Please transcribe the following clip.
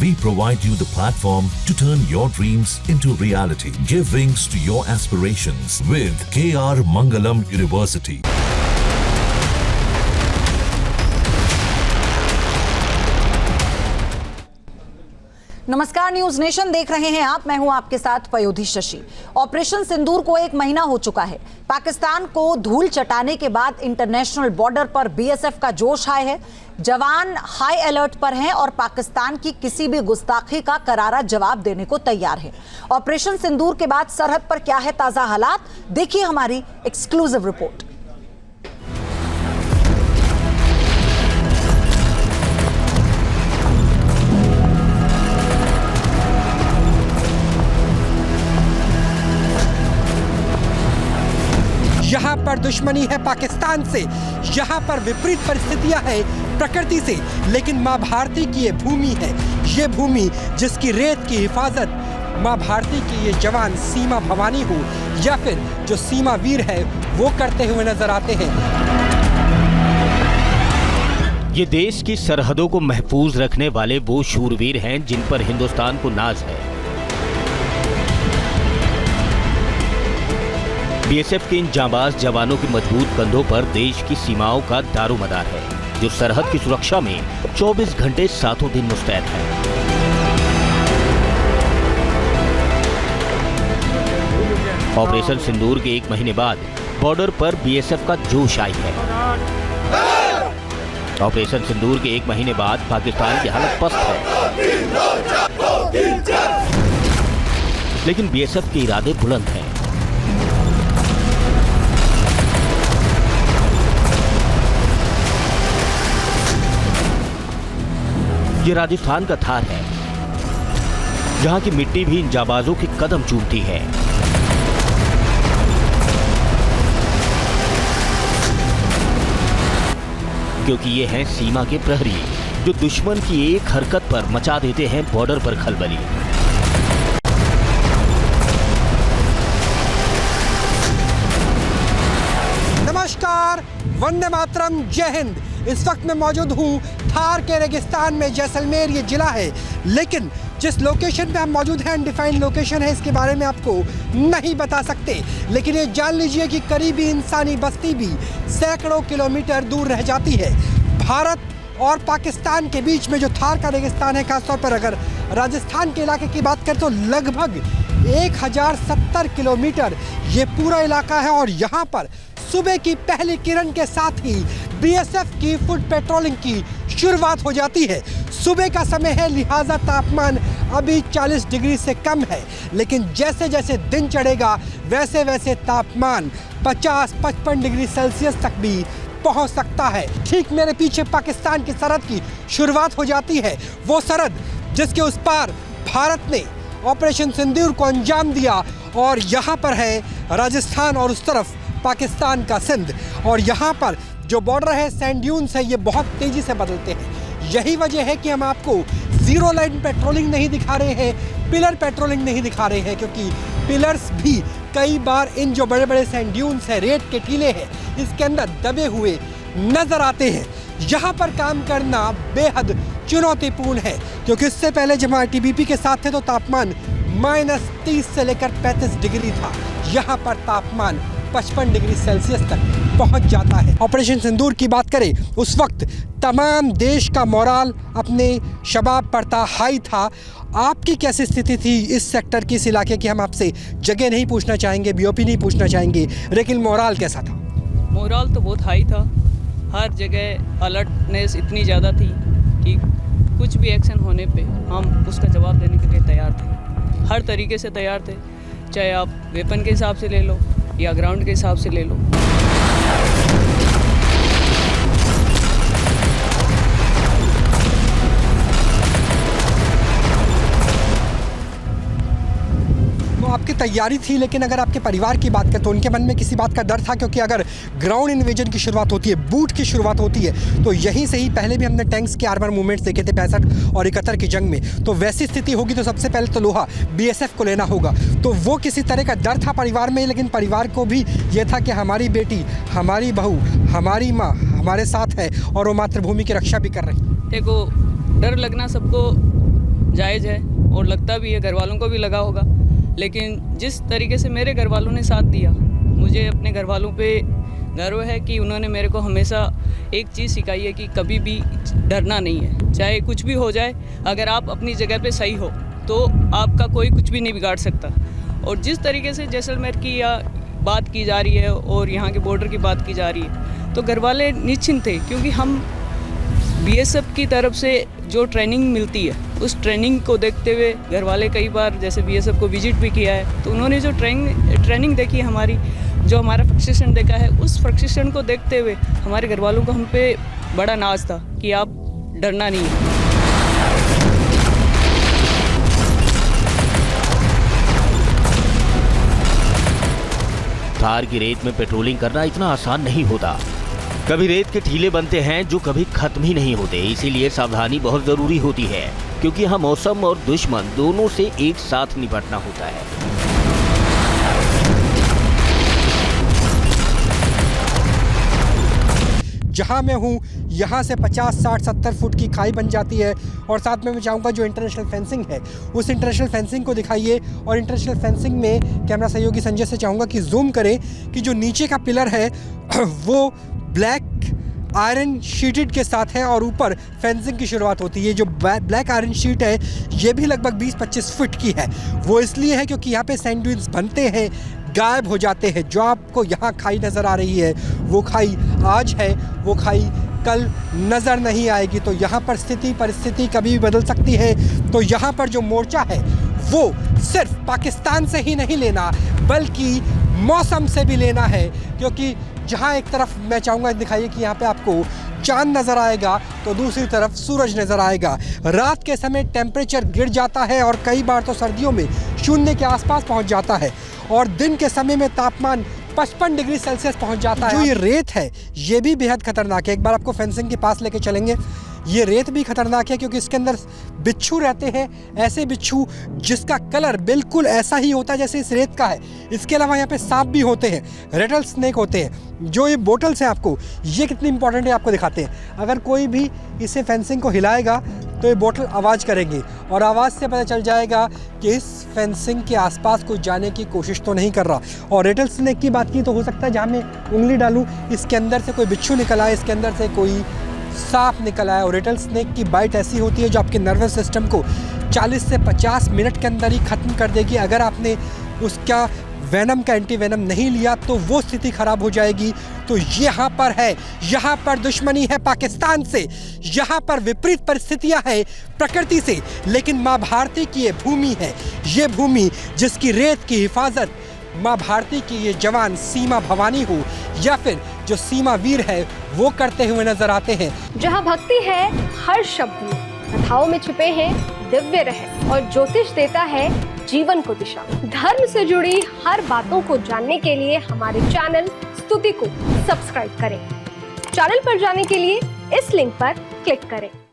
We provide you the platform to turn your dreams into reality. Give wings to your aspirations with KR Mangalam University. नमस्कार, news nation देख रहे हैं आप। मैं हूं आपके साथ पयोधी शशि। ऑपरेशन सिंदूर को 1 महीना हो चुका है। पाकिस्तान को धूल चटाने के बाद इंटरनेशनल बॉर्डर पर बीएसएफ का जोश हाई है। जवान हाई अलर्ट पर हैं और पाकिस्तान की किसी भी गुस्ताखी का करारा जवाब देने को तैयार है। ऑपरेशन सिंदूर के बाद सरहद पर क्या है ताजा हालात, देखिए हमारी एक्सक्लूसिव रिपोर्ट। यहाँ पर दुश्मनी है पाकिस्तान से, यहाँ पर विपरीत परिस्थितियाँ हैं प्रकृति से, लेकिन माँ भारती की ये भूमि है, ये भूमि जिसकी रेत की हिफाजत माँ भारती के ये जवान सीमा भवानी हो या फिर जो सीमा वीर है वो करते हुए नजर आते हैं। ये देश की सरहदों को महफूज रखने वाले वो शूरवीर हैं जिन पर हिंदुस्तान को नाज है। बीएसएफ के इन जांबाज जवानों के मजबूत कंधों पर देश की सीमाओं का दारोमदार है, जो सरहद की सुरक्षा में 24 घंटे सातों दिन मुस्तैद है। ऑपरेशन सिंदूर के 1 महीने बाद बॉर्डर पर बीएसएफ का जोश आई है। ऑपरेशन सिंदूर के 1 महीने बाद पाकिस्तान की हालत पस्त है, लेकिन बीएसएफ के इरादे बुलंद हैं। ये राजस्थान का थार है, जहां की मिट्टी भी इन जाबाजों के कदम चूमती है। क्योंकि ये हैं सीमा के प्रहरी, जो दुश्मन की एक हरकत पर मचा देते हैं बॉर्डर पर खलबली। नमस्कार, वंदे मातरम, जय हिंद। इस वक्त मैं मौजूद हूँ थार के रेगिस्तान में। जैसलमेर ये जिला है, लेकिन जिस लोकेशन पे हम मौजूद हैं, अनडिफाइंड लोकेशन है, इसके बारे में आपको नहीं बता सकते। लेकिन ये जान लीजिए कि करीबी इंसानी बस्ती भी सैकड़ों किलोमीटर दूर रह जाती है। भारत और पाकिस्तान के बीच में जो थार का रेगिस्तान है, खासतौर पर अगर राजस्थान के इलाके की बात करें तो लगभग 1070 किलोमीटर ये पूरा इलाका है। और यहाँ पर सुबह की पहली किरण के साथ ही बीएसएफ की फुट पेट्रोलिंग की शुरुआत हो जाती है। सुबह का समय है, लिहाजा तापमान अभी 40 डिग्री से कम है, लेकिन जैसे जैसे दिन चढ़ेगा वैसे वैसे तापमान 50-55 डिग्री सेल्सियस तक भी पहुंच सकता है। ठीक मेरे पीछे पाकिस्तान की सरहद की शुरुआत हो जाती है, वो सरहद जिसके उस पार भारत ने ऑपरेशन सिंदूर को अंजाम दिया। और यहाँ पर है राजस्थान और उस तरफ पाकिस्तान का सिंध। और यहाँ पर जो बॉर्डर है, सैंड ड्यून्स है, ये बहुत तेज़ी से बदलते हैं। यही वजह है कि हम आपको जीरो लाइन पेट्रोलिंग नहीं दिखा रहे हैं, पिलर पेट्रोलिंग नहीं दिखा रहे हैं, क्योंकि पिलर्स भी कई बार इन जो बड़े बड़े सैंड ड्यून्स है, रेत के टीले हैं, इसके अंदर दबे हुए नजर आते हैं। यहाँ पर काम करना बेहद चुनौतीपूर्ण है, क्योंकि इससे पहले जब हम आईटीबीपी के साथ थे तो तापमान -30 से लेकर 35 डिग्री था। यहाँ पर तापमान 55 डिग्री सेल्सियस तक पहुंच जाता है। ऑपरेशन सिंदूर की बात करें, उस वक्त तमाम देश का मोराल अपने शबाब पर था, हाई था। आपकी कैसी स्थिति थी इस सेक्टर की, इस इलाके की? हम आपसे जगह नहीं पूछना चाहेंगे, बीओपी नहीं पूछना चाहेंगे, लेकिन मोराल कैसा था? मोराल तो बहुत हाई था। हर जगह अलर्टनेस इतनी ज़्यादा थी कि कुछ भी एक्शन होने पे हम उसका जवाब देने के लिए तैयार थे। हर तरीके से तैयार थे, चाहे आप वेपन के हिसाब से ले लो या ग्राउंड के हिसाब से ले लो। आपकी तैयारी थी, लेकिन अगर आपके परिवार की बात करें तो उनके मन में किसी बात का डर था? क्योंकि अगर ग्राउंड इन्वेजन की शुरुआत होती है, बूट की शुरुआत होती है, तो यहीं से ही पहले भी हमने टैंक्स के आर्मर मूवमेंट्स देखे थे 65 और 71 की जंग में। तो वैसी स्थिति होगी तो सबसे पहले तो लोहा बीएसएफ को लेना होगा। तो वो किसी तरह का डर था परिवार में, लेकिन परिवार को भी ये था कि हमारी बेटी, हमारी बहू, हमारी माँ हमारे साथ है और वो मातृभूमि की रक्षा भी कर रही है। देखो, डर लगना सबको जायज़ है और लगता भी है, घर वालों को भी लगा होगा। लेकिन जिस तरीके से मेरे घर वालों ने साथ दिया, मुझे अपने घर वालों पे गर्व है कि उन्होंने मेरे को हमेशा एक चीज़ सिखाई है कि कभी भी डरना नहीं है। चाहे कुछ भी हो जाए, अगर आप अपनी जगह पे सही हो तो आपका कोई कुछ भी नहीं बिगाड़ सकता। और जिस तरीके से जैसलमेर की या बात की जा रही है और यहाँ के बॉर्डर की बात की जा रही है, तो घर वाले निश्चिंत थे, क्योंकि हम बीएसएफ की तरफ से जो ट्रेनिंग मिलती है उस ट्रेनिंग को देखते हुए घर वाले कई बार जैसे बीएसएफ को विजिट भी किया है, तो उन्होंने जो ट्रेनिंग देखी है हमारी, जो हमारा प्रशिक्षण देखा है, उस प्रशिक्षण को देखते हुए हमारे घर वालों को हम पे बड़ा नाज था कि आप डरना नहीं है। थार की रेत में पेट्रोलिंग करना इतना आसान नहीं होता। कभी रेत के टीले बनते हैं जो कभी खत्म ही नहीं होते, इसीलिए सावधानी बहुत जरूरी होती है, क्योंकि यहाँ मौसम और दुश्मन दोनों से एक साथ निपटना होता है। जहाँ मैं हूँ यहाँ से 50, 60, 70 फुट की खाई बन जाती है। और साथ में मैं चाहूँगा जो इंटरनेशनल फेंसिंग है उस इंटरनेशनल फेंसिंग को दिखाइए। और इंटरनेशनल फेंसिंग में कैमरा सहयोगी संजय से चाहूँगा कि जूम करें कि जो नीचे का पिलर है वो ब्लैक आयरन शीटेड के साथ है और ऊपर फेंसिंग की शुरुआत होती है। जो ब्लैक आयरन शीट है ये भी लगभग 20-25 फुट की है। वो इसलिए है क्योंकि यहाँ पे सैंड ड्यून्स बनते हैं, गायब हो जाते हैं। जो आपको यहाँ खाई नज़र आ रही है वो खाई आज है, वो खाई कल नज़र नहीं आएगी। तो यहाँ पर स्थिति परिस्थिति कभी भी बदल सकती है। तो यहाँ पर जो मोर्चा है वो सिर्फ पाकिस्तान से ही नहीं लेना बल्कि मौसम से भी लेना है, क्योंकि जहाँ एक तरफ मैं चाहूँगा दिखाइए कि यहाँ पे आपको चांद नज़र आएगा तो दूसरी तरफ सूरज नज़र आएगा। रात के समय टेम्परेचर गिर जाता है और कई बार तो सर्दियों में शून्य के आसपास पहुँच जाता है और दिन के समय में तापमान 55 डिग्री सेल्सियस पहुंच जाता है। जो ये रेत है ये भी बेहद खतरनाक है। एक बार आपको फेंसिंग के पास लेके चलेंगे। ये रेत भी खतरनाक है क्योंकि इसके अंदर बिच्छू रहते हैं, ऐसे बिच्छू जिसका कलर बिल्कुल ऐसा ही होता है जैसे इस रेत का है। इसके अलावा यहाँ पे सांप भी होते हैं, रेटल स्नेक होते हैं। जो ये बोटल्स हैं आपको, ये कितनी इंपॉर्टेंट है आपको दिखाते हैं। अगर कोई भी इसे फेंसिंग को हिलाएगा तो ये बोतल आवाज़ करेंगी और आवाज़ से पता चल जाएगा कि इस फेंसिंग के आसपास कोई जाने की कोशिश तो नहीं कर रहा। और रेटल स्नेक की बात की तो हो सकता है जहाँ मैं उंगली डालूँ इसके अंदर से कोई बिच्छू निकल आए, इसके अंदर से कोई सांप निकल आया। और रेटल स्नेक की बाइट ऐसी होती है जो आपके नर्वस सिस्टम को 40 से 50 मिनट के अंदर ही ख़त्म कर देगी। अगर आपने उसका वेनम का एंटी वेनम नहीं लिया तो वो स्थिति खराब हो जाएगी। तो यहाँ पर है, यहाँ पर दुश्मनी है पाकिस्तान से, यहाँ पर विपरीत परिस्थितियाँ है प्रकृति से, लेकिन माँ भारती की ये भूमि है, ये भूमि जिसकी रेत की हिफाजत माँ भारती की ये जवान सीमा भवानी हो या फिर जो सीमा वीर है वो करते हुए नजर आते हैं। जहाँ भक्ति है हर शब्द में, कथाओं में छुपे हैं दिव्य रहस्य और ज्योतिष देता है जीवन को दिशा। धर्म से जुड़ी हर बातों को जानने के लिए हमारे चैनल स्तुति को सब्सक्राइब करें। चैनल पर जाने के लिए इस लिंक पर क्लिक करें।